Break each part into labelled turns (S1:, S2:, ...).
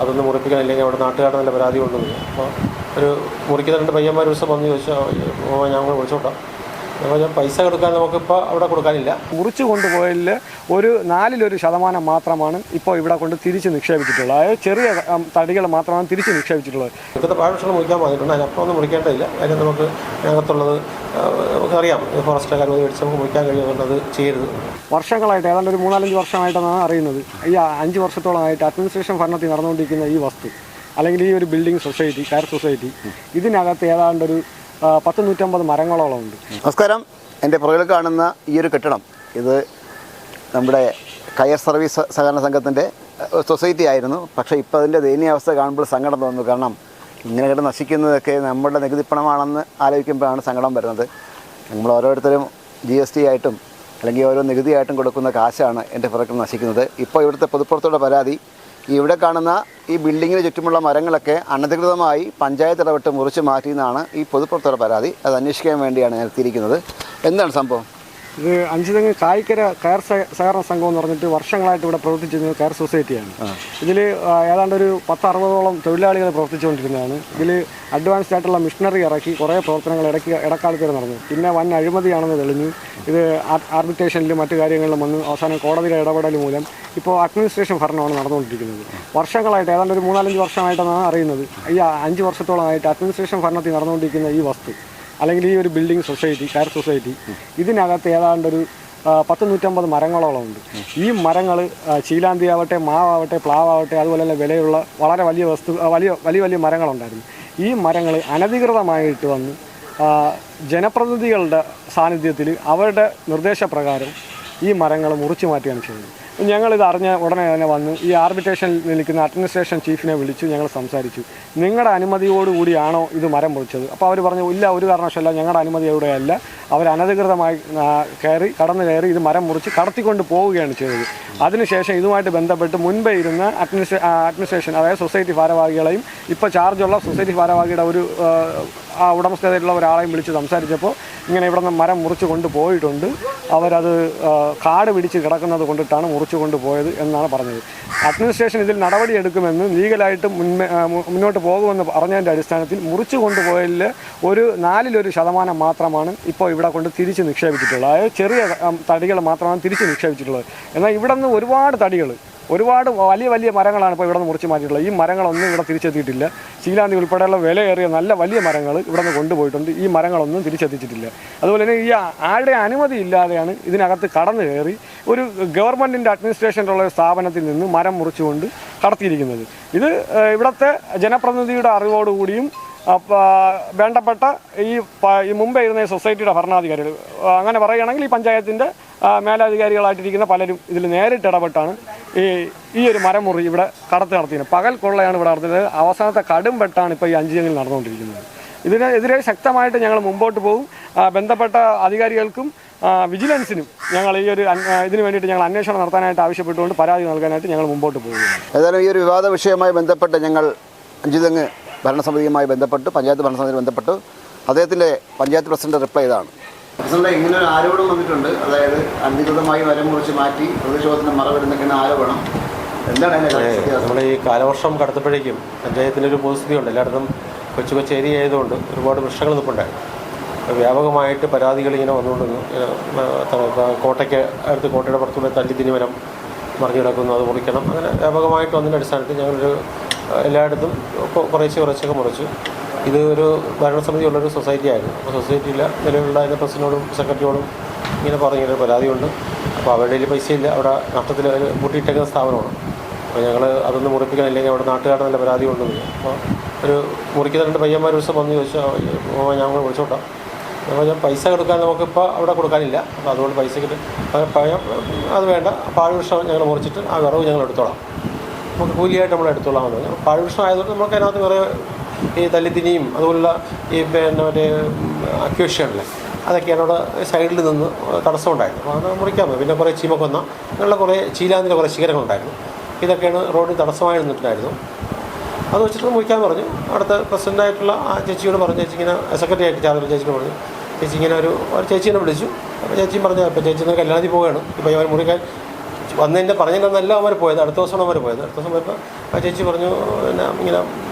S1: അതൊന്ന് മുറിപ്പിക്കാനില്ലെങ്കിൽ അവിടെ നാട്ടുകാരുടെ നല്ല പരാതി കൊണ്ടുവന്നു. അപ്പോൾ ഒരു മുറിക്കുന്ന 2 പയ്യന്മാർ ഒരു ദിവസം വന്ന് ചോദിച്ചാൽ ഞങ്ങൾ വിളിച്ചോട്ടാം. ഞാൻ പൈസ കൊടുക്കാൻ നമുക്കിപ്പോൾ അവിടെ കൊടുക്കാനില്ല.
S2: മുറിച്ചു കൊണ്ടുപോയതിൽ ഒരു 4% മാത്രമാണ് ഇപ്പോൾ ഇവിടെ കൊണ്ട് തിരിച്ച് നിക്ഷേപിച്ചിട്ടുള്ളത്. അതായത് ചെറിയ തടികൾ മാത്രമാണ് തിരിച്ച് നിക്ഷേപിച്ചിട്ടുള്ളത്.
S1: ഇപ്പോഴത്തെ പാഴ്വൃക്ഷങ്ങൾ മുറിക്കാൻ പറഞ്ഞിട്ടുണ്ട്. അതിനപ്പുറം ഒന്നും മുറിക്കേണ്ടതില്ല. കാര്യം നമുക്ക് അതിനകത്തുള്ളത് നമുക്കറിയാം. ഫോറസ്റ്റുകാർ മേടിച്ച് നമുക്ക് മുറിക്കാൻ കഴിയുമെന്ന് അത് ചെയ്യരുത്.
S2: വർഷങ്ങളായിട്ട് ഏതാണ്ട് ഒരു 3-4 വർഷമായിട്ടാണ് അറിയുന്നത്. ഈ 5 വർഷത്തോളമായിട്ട് അഡ്മിനിസ്ട്രേഷൻ ഭരണത്തിൽ നടന്നുകൊണ്ടിരിക്കുന്ന ഈ വസ്തു അല്ലെങ്കിൽ ഈ ഒരു ബിൽഡിംഗ് സൊസൈറ്റി, കയർ സൊസൈറ്റി, ഇതിനകത്ത് ഏതാണ്ടൊരു 100-150 മരങ്ങളോളം ഉണ്ട്.
S3: നമസ്കാരം. എൻ്റെ പുറകിൽ കാണുന്ന ഈ ഒരു കെട്ടിടം ഇത് നമ്മുടെ കയർ സർവീസ് സഹകരണ സംഘത്തിൻ്റെ സൊസൈറ്റി ആയിരുന്നു. പക്ഷേ ഇപ്പോൾ അതിൻ്റെ ദയനീയാവസ്ഥ കാണുമ്പോൾ സങ്കടം തോന്നുന്നു. കാരണം ഇങ്ങനെ കിടന്ന് നശിക്കുന്നതൊക്കെ നമ്മുടെ നികുതിപ്പണമാണെന്ന് ആലോചിക്കുമ്പോഴാണ് സങ്കടം വരുന്നത്. നമ്മൾ ഓരോരുത്തരും GST ആയിട്ടും അല്ലെങ്കിൽ ഓരോ നികുതിയായിട്ടും കൊടുക്കുന്ന കാശാണ് എൻ്റെ പുറകിൽ നശിക്കുന്നത്. ഇപ്പോൾ ഇവിടുത്തെ പൊതുപ്പുറത്തോടെ പരാതി, ഇവിടെ കാണുന്ന ഈ ബിൽഡിങ്ങിന് ചുറ്റുമുള്ള മരങ്ങളൊക്കെ അനധികൃതമായി പഞ്ചായത്ത് ഇടപെട്ട് മുറിച്ച് മാറ്റിയെന്നാണ് ഈ പൊതുപ്പുറത്തോടെ പരാതി. അത് അന്വേഷിക്കാൻ വേണ്ടിയാണ് ഞാൻ എത്തിയിരിക്കുന്നത്. എന്താണ് സംഭവം?
S2: ഇത് അഞ്ചുതെങ്ങ് കായിക്കര കയർ സഹകരണ സംഘം എന്ന് പറഞ്ഞിട്ട് വർഷങ്ങളായിട്ട് ഇവിടെ പ്രവർത്തിച്ചിരുന്നത് കയർ സൊസൈറ്റിയാണ്. ഇതിൽ ഏതാണ്ട് ഒരു 10-60ഓളം തൊഴിലാളികൾ പ്രവർത്തിച്ചുകൊണ്ടിരുന്നതാണ്. ഇതിൽ അഡ്വാൻസ്ഡ് ആയിട്ടുള്ള മിഷനറി ഇറക്കി കുറേ പ്രവർത്തനങ്ങൾ ഇടക്കാലത്ത് നടന്നു. പിന്നെ വൻ അഴിമതിയാണെന്ന് തെളിഞ്ഞു. ഇത് ആർബിട്രേഷനിലും മറ്റു കാര്യങ്ങളിലും വന്ന് അവസാനം കോടതിയുടെ ഇടപെടൽ മൂലം ഇപ്പോൾ അഡ്മിനിസ്ട്രേഷൻ ഭരണമാണ് നടന്നുകൊണ്ടിരിക്കുന്നത്. വർഷങ്ങളായിട്ട് ഏതാണ്ട് ഒരു 3-4 വർഷമായിട്ടാണ് അറിയുന്നത്. ഈ 5 വർഷത്തോളമായിട്ട് അഡ്മിനിസ്ട്രേഷൻ ഭരണത്തിൽ നടന്നുകൊണ്ടിരിക്കുന്ന ഈ വസ്തു അല്ലെങ്കിൽ ഈ ഒരു ബിൽഡിംഗ് സൊസൈറ്റി, കയർ സൊസൈറ്റി, ഇതിനകത്ത് ഏതാണ്ടൊരു 100-150 മരങ്ങളോളം ഉണ്ട്. ഈ മരങ്ങൾ ചീലാന്തി ആവട്ടെ, മാവാവട്ടെ, പ്ലാവാവട്ടെ, അതുപോലെ തന്നെ വിലയുള്ള വളരെ വലിയ മരങ്ങളുണ്ടായിരുന്നു. ഈ മരങ്ങൾ അനധികൃതമായിട്ട് വന്ന് ജനപ്രതിനിധികളുടെ സാന്നിധ്യത്തിൽ അവരുടെ നിർദ്ദേശപ്രകാരം ഈ മരങ്ങൾ മുറിച്ചു മാറ്റുകയാണ് ചെയ്യുന്നത്. ഞങ്ങളിത് അറിഞ്ഞ ഉടനെ തന്നെ വന്ന് ഈ ആർബിട്രേഷനിൽ നിൽക്കുന്ന അഡ്മിനിസ്ട്രേഷൻ ചീഫിനെ വിളിച്ചു. ഞങ്ങൾ സംസാരിച്ചു, നിങ്ങളുടെ അനുമതിയോടുകൂടിയാണോ ഇത് മരം മുറിച്ചത്? അപ്പോൾ അവർ പറഞ്ഞു, ഇല്ല, ഒരു കാരണവശാലും ഞങ്ങളുടെ അനുമതിയോടെയല്ല. അവർ അനധികൃതമായി കടന്നു കയറി ഇത് മരം മുറിച്ച് കടത്തിക്കൊണ്ട് പോവുകയാണ് ചെയ്തത്. അതിനുശേഷം ഇതുമായിട്ട് ബന്ധപ്പെട്ട് മുൻപേ ഇരുന്ന അഡ്മിനിസ്ട്രേഷൻ, അതായത് സൊസൈറ്റി ഭാരവാഹികളെയും ഇപ്പോൾ ചാർജുള്ള സൊസൈറ്റി ഭാരവാഹിയുടെ ഒരു ഉടമസ്ഥതയിലുള്ള ഒരാളെയും വിളിച്ച് സംസാരിച്ചപ്പോൾ ഇങ്ങനെ ഇവിടെ നിന്ന് മരം മുറിച്ച് കൊണ്ടുപോയിട്ടുണ്ട്, അവരത് കാട് പിടിച്ച് കിടക്കുന്നത് കൊണ്ടിട്ടാണ് മുറിച്ച് കൊണ്ടുപോയത് എന്നാണ് പറഞ്ഞത്. അഡ്മിനിസ്ട്രേഷൻ ഇതിൽ നടപടിയെടുക്കുമെന്ന് ലീഗലായിട്ട് മുന്നോട്ട് പോകുമെന്ന് പറഞ്ഞതിൻ്റെ അടിസ്ഥാനത്തിൽ മുറിച്ച് കൊണ്ടുപോയതിൽ ഒരു 4% മാത്രമാണ് ഇപ്പോൾ ഇവിടെ കൊണ്ട് തിരിച്ച് നിക്ഷേപിച്ചിട്ടുള്ളത്. അതായത് ചെറിയ തടികൾ മാത്രമാണ് തിരിച്ച് നിക്ഷേപിച്ചിട്ടുള്ളത്. എന്നാൽ ഇവിടെ നിന്ന് ഒരുപാട് വലിയ മരങ്ങളാണ് ഇപ്പോൾ ഇവിടെ നിന്ന് മുറിച്ച് മാറ്റിയിട്ടുള്ളത്. ഈ മരങ്ങളൊന്നും ഇവിടെ തിരിച്ചെത്തിയിട്ടില്ല. ചീലാന്തി ഉൾപ്പെടെയുള്ള വിലയേറിയ നല്ല വലിയ മരങ്ങൾ ഇവിടെ നിന്ന് കൊണ്ടുപോയിട്ടുണ്ട്. ഈ മരങ്ങളൊന്നും തിരിച്ചെത്തിച്ചിട്ടില്ല. അതുപോലെ തന്നെ ഈ ആരുടെ അനുമതി ഇല്ലാതെയാണ് ഇതിനകത്ത് കടന്നു കയറി ഒരു ഗവൺമെൻറ്റിൻ്റെ അഡ്മിനിസ്ട്രേഷനിലുള്ള സ്ഥാപനത്തിൽ നിന്ന് മരം മുറിച്ചുകൊണ്ട് കടത്തിയിരിക്കുന്നത്. ഇത് ഇവിടുത്തെ ജനപ്രതിനിധിയുടെ അറിവോടുകൂടിയും വേണ്ടപ്പെട്ട ഈ മുമ്പേ ഇരുന്ന സൊസൈറ്റിയുടെ ഭരണാധികാരികൾ, അങ്ങനെ പറയുകയാണെങ്കിൽ ഈ പഞ്ചായത്തിൻ്റെ മേലധികാരികളായിട്ടിരിക്കുന്ന പലരും ഇതിൽ നേരിട്ട് ഇടപെട്ടാണ് ഈ ഒരു മരമുറി ഇവിടെ നടത്തിയത്. പകൽ കൊള്ളയാണ് ഇവിടെ നടത്തുന്നത്. അവസാനത്തെ കടും വെട്ടാണ് ഇപ്പോൾ ഈ അഞ്ചുതെങ്ങിൽ നടന്നുകൊണ്ടിരിക്കുന്നത്. ഇതിനെതിരെ ശക്തമായിട്ട് ഞങ്ങൾ മുമ്പോട്ട് പോകും. ബന്ധപ്പെട്ട അധികാരികൾക്കും വിജിലൻസിനും ഞങ്ങൾ ഇതിനു വേണ്ടിയിട്ട് ഞങ്ങൾ അന്വേഷണം നടത്താനായിട്ട് ആവശ്യപ്പെട്ടുകൊണ്ട് പരാതി നൽകാനായിട്ട് ഞങ്ങൾ മുമ്പോട്ട് പോകുകയാണ്.
S3: ഏതായാലും ഈ ഒരു വിവാദ വിഷയവുമായി ബന്ധപ്പെട്ട് ഞങ്ങൾ അഞ്ചുതെങ്ങ് ഭരണസമിതിയുമായി ബന്ധപ്പെട്ടു, പഞ്ചായത്ത് ഭരണസമിതിയിൽ ബന്ധപ്പെട്ടു. അദ്ദേഹത്തിൻ്റെ പഞ്ചായത്ത് പ്രസിഡന്റ് റിപ്ലൈ ഇതാണ്. പ്രസിഡന്റ്, ഇങ്ങനെ ഒരു ആരോപണം വന്നിട്ടുണ്ട്. അതായത് അനധികൃതമായി മരം മുറിച്ച് മാറ്റി പ്രതിഷേധത്തിന് മറവിടുന്നൊക്കെയാണ് ആരോപണം. എന്താണ്
S1: നമ്മുടെ ഈ കാലവർഷം കടത്തപ്പോഴേക്കും പഞ്ചായത്തിൻ്റെ പൊതുസ്ഥിതിയുണ്ട്. എല്ലായിടത്തും കൊച്ചു ഏരിയ ആയതുകൊണ്ട് ഒരുപാട് വൃക്ഷങ്ങൾ നിൽപ്പുണ്ടായിരുന്നു. വ്യാപകമായിട്ട് പരാതികൾ ഇങ്ങനെ വന്നുകൊണ്ടിരുന്നു. കോട്ടയുടെ പുറത്തുള്ള തല്ലിത്തിനി മരം മറിഞ്ഞു കിടക്കുന്നു, അത് മുറിക്കണം, അങ്ങനെ വ്യാപകമായിട്ട് വന്നതിൻ്റെ അടിസ്ഥാനത്തിൽ ഞങ്ങളൊരു എല്ലായിടത്തും കുറച്ചൊക്കെ മുറിച്ചു. ഇത് ഒരു ഭരണസമിതിയുള്ളൊരു സൊസൈറ്റി ആയിരുന്നു. അപ്പോൾ സൊസൈറ്റിയിലെ നിലവിലുള്ള അതിൻ്റെ പ്രസിഡന്റിനോടും സെക്രട്ടറിയോടും ഇങ്ങനെ പറഞ്ഞൊരു പരാതിയുണ്ട്. അപ്പോൾ അവരുടെ കയ്യിൽ പൈസയില്ല, അവിടെ നഷ്ടത്തിൽ പൂട്ടിയിട്ടേക്കുന്ന സ്ഥാപനമാണ്. അപ്പോൾ ഞങ്ങൾ അതൊന്ന് മുറിപ്പിക്കാനില്ലെങ്കിൽ അവിടെ നാട്ടുകാരുടെ നല്ല പരാതി കൊണ്ടുവന്നു. അപ്പോൾ ഒരു മുറിക്കുന്ന 2 പയ്യന്മാർ ഒരു ദിവസം വന്ന് ചോദിച്ചാൽ ഞങ്ങൾ വിളിച്ചോട്ടാം. ഞാൻ പൈസ കൊടുക്കാൻ നമുക്കിപ്പോൾ അവിടെ കൊടുക്കാനില്ല. അപ്പോൾ അതുകൊണ്ട് പൈസയ്ക്ക് അത് വേണ്ട, പാഴ്വൃക്ഷം ഞങ്ങൾ മുറിച്ചിട്ട് ആ വിറവ് ഞങ്ങൾ എടുത്തോളാം, നമുക്ക് കൂലിയായിട്ട് നമ്മൾ എടുത്തോളാം എന്ന് പറഞ്ഞു. പാഴ്വൃക്ഷം ആയതുകൊണ്ട് നമുക്ക് അതിനകത്ത് കുറേ ഈ തല്ലിത്തിനിയും അതുപോലുള്ള ഈ മറ്റേ അക്വേഷ്യല്ലേ, അതൊക്കെയാണ് അവിടെ സൈഡിൽ നിന്ന് തടസ്സമുണ്ടായിരുന്നു. അപ്പോൾ അത് മുറിക്കാൻ പോയി. പിന്നെ കുറേ ചീമക്കൊന്ന അങ്ങനെയുള്ള കുറേ ചീലാന്തിൻ്റെ കുറേ ശിഖരങ്ങളുണ്ടായിരുന്നു. ഇതൊക്കെയാണ് റോഡിൽ തടസ്സമായി നിന്നിട്ടുണ്ടായിരുന്നു. അത് വെച്ചിട്ട് മുറിക്കാൻ പറഞ്ഞു. അടുത്ത പ്രസിഡൻ്റായിട്ടുള്ള ആ ചേച്ചിയോട് പറഞ്ഞു, ചേച്ചി ഇങ്ങനെ സെക്രട്ടറി ആയിട്ട് ചാർജ് ചേച്ചിയോട് പറഞ്ഞു, ചേച്ചി ഇങ്ങനെ ഒരു ചേച്ചീനെ വിളിച്ചു. അപ്പോൾ ചേച്ചിയും പറഞ്ഞു, അപ്പോൾ ചേച്ചി കല്യാണത്തിൽ പോവുകയാണ്, ഇപ്പോൾ അവർ മുറിക്കാൻ വന്നതിൻ്റെ പറഞ്ഞില്ലെന്നല്ല അവർ പോയത്. അടുത്ത ദിവസമാണ് അവർ പോയത്. അടുത്ത ദിവസം പോയപ്പോൾ ആ ചേച്ചി പറഞ്ഞു, പിന്നെ ഇങ്ങനെ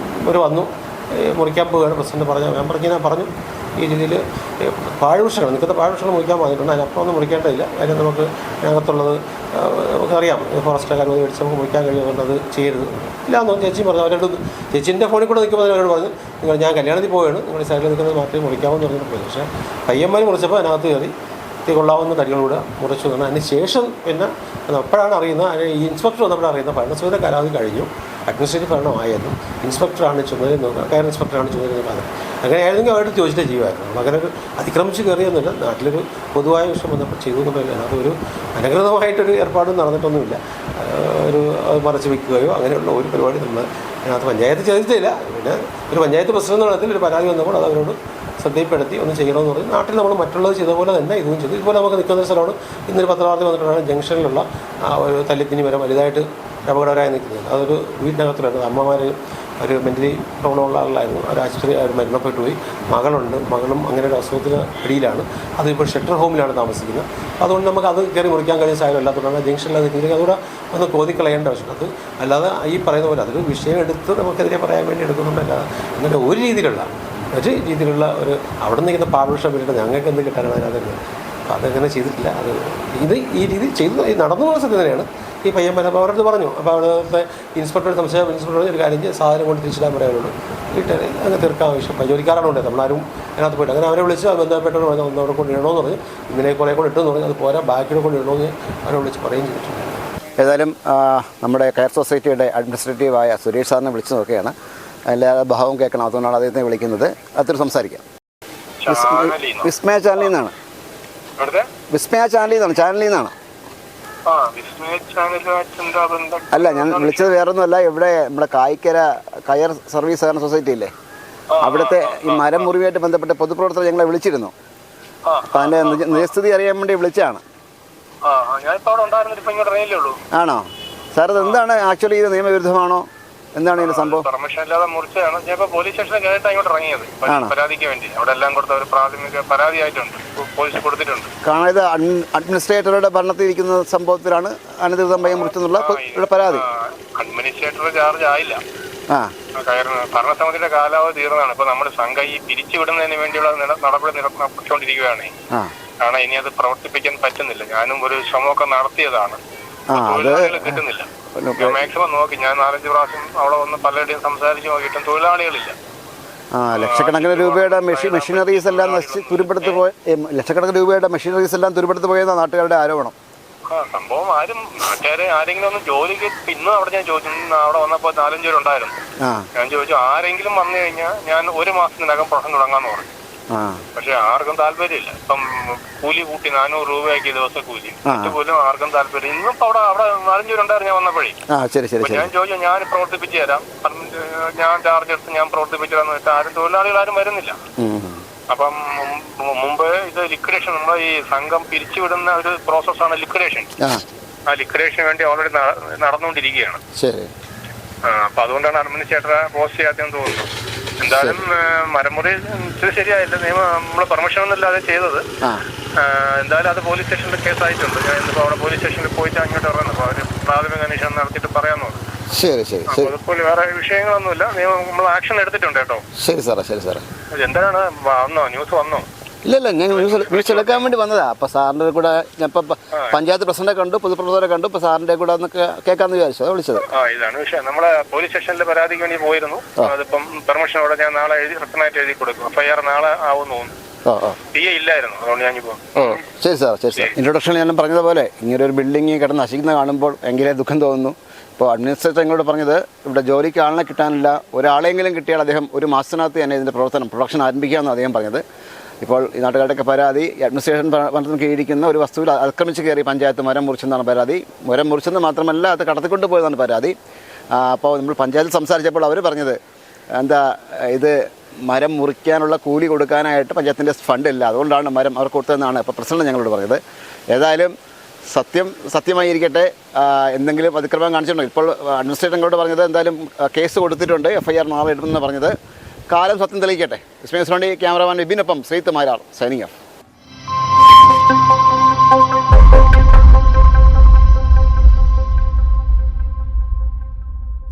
S1: ഒരു വന്നു മുറിക്കാൻ പോവുകയാണ് പ്രസിഡന്റ് പറഞ്ഞു. ഞാൻ പറഞ്ഞു ഈ രീതിയിൽ പാഴ്വൃക്ഷങ്ങൾ നിൽക്കുന്ന പാഴ്വൃക്ഷങ്ങൾ മുറിക്കാൻ പറഞ്ഞിട്ടുണ്ട്. അതിനപ്പുറം ഒന്നും മുറിക്കേണ്ടതില്ല. കാര്യം നമുക്ക് അതിനകത്തുള്ളത് നമുക്കറിയാം. ഫോറസ്റ്റുകാർ മേടിച്ച് നമുക്ക് മുറിക്കാൻ കഴിയുമെന്ന് അത് ചെയ്യരുത് ഇല്ലാന്നോ ചേച്ചി പറഞ്ഞു. അവരോട് ചേച്ചീൻ്റെ ഫോണിൽ കൂടെ നിൽക്കുമ്പോൾ അവരോട് പറഞ്ഞു, ഞാൻ കല്യാണത്തിൽ പോവുകയാണ്, നിങ്ങൾ സൈഡിൽ നിൽക്കുന്നത് മാറ്റി മുറിക്കാമെന്ന് പറഞ്ഞിട്ട് പോയി. പക്ഷേ പയ്യന്മാർ മുറിച്ചപ്പോൾ അതിനകത്ത് കയറി കൊള്ളാവുന്ന തടികളൂടെ മുറിച്ചു തന്നു. അതിന് ശേഷം പിന്നെ അപ്പോഴാണ് അറിയുന്നത്, ഈ ഇൻസ്പെക്ടർ വന്നപ്പോഴാണ് അറിയുന്നത് ഭരണസമിതിയുടെ കാലാവധി കഴിഞ്ഞു, അഡ്മിനിസ്ട്രേറ്റീവ് ഭരണമായിരുന്നു, ഇൻസ്പെക്ടറാണ് ചുമതല നോക്കുക, കയർ ഇൻസ്പെക്ടറാണ് ചുമതല നോക്കുക. അങ്ങനെ ആയിരുന്നെങ്കിൽ അവരുടെ ചോദിച്ചിട്ട് ചെയ്യുമായിരുന്നു. അങ്ങനെ ഒരു അതിക്രമിച്ച് കയറിയൊന്നുമില്ല. നാട്ടിലൊരു പൊതുവായ വിഷയം വന്നപ്പോൾ ചെയ്തു എന്നുള്ളതല്ല. അതൊരു അനധികൃതമായിട്ടൊരു ഏർപ്പാടും നടന്നിട്ടൊന്നുമില്ല. ഒരു മറച്ച് വയ്ക്കുകയോ അങ്ങനെയുള്ള ഒരു പരിപാടി നമ്മൾ അതിനകത്ത് പഞ്ചായത്ത് ചെയ്തിട്ടില്ല. പിന്നെ ഒരു പഞ്ചായത്ത് പ്രസിഡന്റ് നടത്തിൽ ഒരു പരാതി വന്നപ്പോൾ അത് അവരോട് ശ്രദ്ധയിൽപ്പെടുത്തി ഒന്ന് ചെയ്യണമെന്ന് പറഞ്ഞ് നാട്ടിൽ നമ്മൾ മറ്റുള്ളത് ചെയ്ത പോലെ തന്നെ ഇതും ചെയ്തു. ഇതുപോലെ നമുക്ക് നിൽക്കുന്ന സ്ഥലമാണ്. ഇന്നൊരു പത്രവാർത്ത വന്നിട്ടുണ്ടാണ് ജംഗ്ഷനിലുള്ള ഒരു തല്ലിത്തിനി വരെ വലുതായിട്ട് അപകടകരമായി നിൽക്കുന്നത്. അതൊരു വീടിനകത്തുള്ളത്. അമ്മമാർ ഒരു മെൻ്റലി പ്രോബ്ലമുള്ള ആളായിരുന്നു. ഒരു ആശുപത്രി അവർ മരണപ്പെട്ടു പോയി. മകളും അങ്ങനെ ഒരു അസുഖത്തിന് ഇടയിലാണ്. അതിപ്പോൾ ഷെൽട്ടർ ഹോമിലാണ് താമസിക്കുന്നത്. അതുകൊണ്ട് നമുക്ക് അത് കയറി മുറിക്കാൻ കഴിയുന്ന സാഹചര്യം അല്ലാത്തതുകൊണ്ടാണ് ജംഗ്ഷനിൽ നിൽക്കുന്നത്. അതുകൂടെ ഒന്ന് കോതിക്കളയേണ്ട ആവശ്യം. അത് അല്ലാതെ ഈ പറയുന്ന പോലെ അതൊരു വിഷയം എടുത്ത് നമുക്കെതിരെ പറയാൻ വേണ്ടി എടുക്കുന്നുണ്ടല്ലാതെ എന്നിട്ട് ഒരു രീതിയിലുള്ള ഒരു അവിടെ നിൽക്കുന്ന പാവൃക്ഷം വീട്ടിൽ ഞങ്ങൾക്ക് എന്ത് കിട്ടാനാണ് അതിനകത്ത്. അപ്പോൾ അതങ്ങനെ ചെയ്തിട്ടില്ല. അത് ഈ രീതിയിൽ ചെയ്തു നടന്നു പോകുന്ന സത്യം തന്നെയാണ്. ഈ പയ്യന്മാർ അപ്പോൾ അവരടുത്ത് പറഞ്ഞു. അപ്പോൾ അവിടുത്തെ ഇൻസ്പെക്ടർ സംശയം ഇൻസ്പെക്ടർ ഒരു കാര്യം സാധനം കൊണ്ട് തിരിച്ചിടാൻ പറയാനുള്ളൂ. വീട്ടുകാർ അങ്ങ് തീർക്കാൻ ആവശ്യം ജോലിക്കാരാണ് ഉണ്ട്. നമ്മളാരും അതിനകത്ത് പോയിട്ട് അങ്ങനെ അവരെ വിളിച്ച് ബന്ധപ്പെട്ടവർ പറഞ്ഞു ഒന്നവിടെ കൊണ്ട് ഇടണമെന്ന് പറഞ്ഞു. ഇങ്ങനെ കുറേ കൊണ്ട് ഇട്ടെന്ന് പറഞ്ഞു. അത് പോരാ ബാക്കിയുടെ കൊണ്ട് ഇടണമെന്ന് അവരെ വിളിച്ച് പറയുകയും ചെയ്തിട്ടുണ്ട്.
S3: ഏതായാലും നമ്മുടെ കയർ സൊസൈറ്റിയുടെ അഡ്മിനിസ്ട്രേറ്റീവായ സുരേഷ് സാറിനെ വിളിച്ചു നോക്കുകയാണ്. എല്ലാ ഭാവവും കേൾക്കണം. അതുകൊണ്ടാണ് അദ്ദേഹത്തെ വിളിക്കുന്നത്. അതൊരു സംസാരിക്കാം. വിസ്മയ ചാനലിൽ നിന്നാണ്. വിസ്മയ ചാനലിൽ നിന്നാണ്. അല്ല, ഞാൻ വിളിച്ചത് വേറൊന്നുമല്ല. ഇവിടെ നമ്മുടെ കയർ സർവീസ് സഹകരണ സൊസൈറ്റി ഇല്ലേ, അവിടുത്തെ ഈ മരം മുറിവുമായിട്ട് ബന്ധപ്പെട്ട പൊതുപ്രവർത്തകർ ഞങ്ങളെ വിളിച്ചിരുന്നു. അപ്പം അതിൻ്റെ നിജസ്ഥിതി അറിയാൻ വേണ്ടി വിളിച്ചതാണ്. ആണോ സാർ? ഇത് എന്താണ് ആക്ച്വലി ഇത് നിയമവിരുദ്ധമാണോ? എന്താണ് ഇതിന്റെ സംഭവം?
S4: പെർമിഷൻ ഇല്ലാതെ മുറിച്ചതാണ്. ഞാൻ ഇപ്പോൾ പോലീസ് സ്റ്റേഷനിൽ കേട്ടാണ് ഇങ്ങോട്ട് ഇറങ്ങിയത് പരാതിക്ക് വേണ്ടി. അവിടെ എല്ലാം കൊടുത്ത ഒരു പ്രാഥമിക പരാതിയായിട്ടുണ്ട്, പോലീസ് കൊടുത്തിട്ടുണ്ട്.
S3: കാരണം ഇത് അഡ്മിനിസ്ട്രേറ്ററുടെ ഭരണത്തിൽ ഇരിക്കുന്ന സംഭവത്തിലാണ് അനധികൃതമായി മുറിച്ചെന്നുള്ള പരാതി.
S4: അഡ്മിനിസ്ട്രേറ്റർ ചാർജ് ആയില്ല. ഭരണസമിതിയുടെ കാലാവധി തീർന്നതാണ്. ഇപ്പൊ നമ്മുടെ സംഘം ഈ പിരിച്ചുവിടുന്നതിന് വേണ്ടിയുള്ള നടപടി നടത്തിക്കൊണ്ടിരിക്കുകയാണ്. കാരണം ഇനി അത് പ്രവർത്തിപ്പിക്കാൻ പറ്റുന്നില്ല. ഞാനും ഒരു ശ്രമമൊക്കെ നടത്തിയതാണ്, കിട്ടുന്നില്ല. മാക്സിമം നോക്കി. ഞാൻ 4-5 പ്രാവശ്യം അവിടെ വന്ന് പലരുടെയും സംസാരിച്ച് നോക്കിയിട്ടും തൊഴിലാളികളില്ല.
S3: ലക്ഷക്കണക്കിന് രൂപയുടെ മെഷീനറീസ് എല്ലാം തുരുപ്പെടുത്ത് പോയെന്ന നാട്ടുകാരുടെ ആരോപണം.
S4: സംഭവം ആരെങ്കിലും ഒന്ന് ജോലിക്ക് ഇന്നും അവിടെ ഞാൻ ചോദിച്ചു. അവിടെ വന്നപ്പോൾ 4-5 പേരുണ്ടായിരുന്നു. ഞാൻ ചോദിച്ചു ആരെങ്കിലും വന്നു കഴിഞ്ഞാൽ ഞാൻ 1 മാസത്തിനകം പ്രശ്നം തുടങ്ങാന്ന് പറഞ്ഞു. പക്ഷെ ആർക്കും താല്പര്യമില്ല. ഇപ്പം കൂലി കൂട്ടി 400 രൂപയാക്കി ദിവസം കൂലി പോലും ആർക്കും താല്പര്യം. ഇന്നും അവിടെ 4-5 പേരുണ്ടായിരുന്നു ഞാൻ വന്നപ്പോഴേ. ഞാൻ ചോദിച്ചു ഞാൻ പ്രവർത്തിപ്പിച്ചു തരാം, ഞാൻ ചാർജ് എടുത്ത് ഞാൻ പ്രവർത്തിപ്പിച്ചു തരാന്ന് വെച്ചാൽ ആരും തൊഴിലാളികൾ വരുന്നില്ല. അപ്പം മുമ്പ് ഇത് ലിക്വിഡേഷൻ, നമ്മളെ ഈ സംഘം പിരിച്ചുവിടുന്ന ഒരു പ്രോസസ്സാണ് ലിക്വിഡേഷൻ. ആ ലിക്വിഡേഷന് വേണ്ടി ഓൾറെഡി നടന്നുകൊണ്ടിരിക്കുകയാണ്. അപ്പൊ അതുകൊണ്ടാണ് അഡ്മിനിസ്ട്രേറ്ററെ പോസ്റ്റ് ചെയ്യാത്തതെന്ന് തോന്നുന്നു. എന്തായാലും മരമുറി ശരിയായില്ല. നമ്മള് പെർമിഷൻ ഒന്നുമില്ലാതെ ചെയ്തത്. എന്തായാലും അത് പോലീസ് സ്റ്റേഷനിൽ കേസായിട്ടുണ്ട്. ഞാൻ ഇന്നിപ്പോ അവിടെ പോലീസ് സ്റ്റേഷനിൽ പോയിട്ട് അങ്ങോട്ട് ഇറങ്ങുന്നു. അപ്പൊ അവര് പ്രാഥമിക അന്വേഷണം നടത്തിയിട്ട് പറയാമെന്ന് പറഞ്ഞു. അതുപോലെ വേറെ വിഷയങ്ങളൊന്നുമില്ല. നമ്മൾ ആക്ഷൻ എടുത്തിട്ടുണ്ട് കേട്ടോ.
S3: ശരി സാറേ.
S4: എന്താണ് വന്നോ, ന്യൂസ് വന്നോ?
S3: ഇല്ല, ഞാൻ ന്യൂസ് എടുക്കാൻ വേണ്ടി വന്നതാ. അപ്പൊ സാറിന്റെ കൂടെ ഞാൻ ഇപ്പൊ പഞ്ചായത്ത് പ്രസിഡന്റെ കണ്ടു, പൊതുപ്രവർത്തകരെ കണ്ടു. ഇപ്പൊ സാറിന്റെ കൂടെ ഒന്ന് കേൾക്കാന്ന് വിചാരിച്ചു, അതാ വിളിച്ചത്.
S4: ഇതാണ് വിഷയം. നമ്മളെ പോലീസ് സ്റ്റേഷനിലെ പരാതിക്ക് വേണ്ടി പോയിരുന്നു. അതിപ്പം പെർമിഷനോടെ ഞാൻ നാളെ റിട്ടേണായിട്ട് എഴുതി കൊടുക്കും. FIR നാളെ ആവുമെന്ന് തോന്നുന്നു. ഇല്ലായിരുന്നു, അതുകൊണ്ട് ഞാനിപ്പോ.
S3: ശരി സാർ. ഇൻട്രൊഡക്ഷനിൽ ഞാൻ പറഞ്ഞതുപോലെ ഇങ്ങനെ ഒരു ബിൽഡിംഗ് കിടന്ന് നശിക്കുന്നത് കാണുമ്പോൾ ഭയങ്കര ദുഃഖം തോന്നുന്നു. ഇപ്പോൾ അഡ്മിനിസ്ട്രേറ്റർ ഞങ്ങളോട് പറഞ്ഞത് ഇവിടെ ജോലിക്ക് ആളിനെ കിട്ടാനില്ല, ഒരാളെങ്കിലും കിട്ടിയാൽ അദ്ദേഹം 1 മാസത്തിനകത്ത് തന്നെ ഇതിൻ്റെ പ്രൊഡക്ഷൻ ആരംഭിക്കാമെന്ന് അദ്ദേഹം പറഞ്ഞത്. ഇപ്പോൾ ഈ നാട്ടുകാരുടെയൊക്കെ പരാതി അഡ്മിനിസ്ട്രേഷൻ ഭരണത്തിന് കീഴിരിക്കുന്ന ഒരു വസ്തുവിൽ അതിക്രമിച്ച് കയറി പഞ്ചായത്ത് മരം മുറിച്ചെന്നാണ് പരാതി. മരം മുറിച്ചെന്ന് മാത്രമല്ല അത് കടത്തിക്കൊണ്ട് പോയതാണ് പരാതി. അപ്പോൾ നമ്മൾ പഞ്ചായത്തിൽ സംസാരിച്ചപ്പോൾ അവർ പറഞ്ഞത് ഇത് മരം മുറിക്കാനുള്ള കൂലി കൊടുക്കാനായിട്ട് പഞ്ചായത്തിൻ്റെ ഫണ്ടില്ല, അതുകൊണ്ടാണ് മരം അവർ കൊടുത്തതെന്നാണ് ഇപ്പോൾ പ്രസിഡന്റ് ഞങ്ങളോട് പറഞ്ഞത്. ഏതായാലും സത്യമായിരിക്കട്ടെ. എന്തെങ്കിലും അതിക്രമം കാണിച്ചിട്ടുണ്ടോ? ഇപ്പോൾ അഡ്മിനിസ്ട്രേറ്റർ ഞങ്ങളോട് പറഞ്ഞത് എന്തായാലും കേസ് കൊടുത്തിട്ടുണ്ട്, FIR നാളെ എടുക്കുമെന്ന് പറഞ്ഞത്. കാലം സത്യം തെളിയിക്കട്ടെ. ക്യാമറാമാൻ വിപിനൊപ്പം ശ്രീത്ത് മാരാർ, സൈനിങ് ഓഫ്.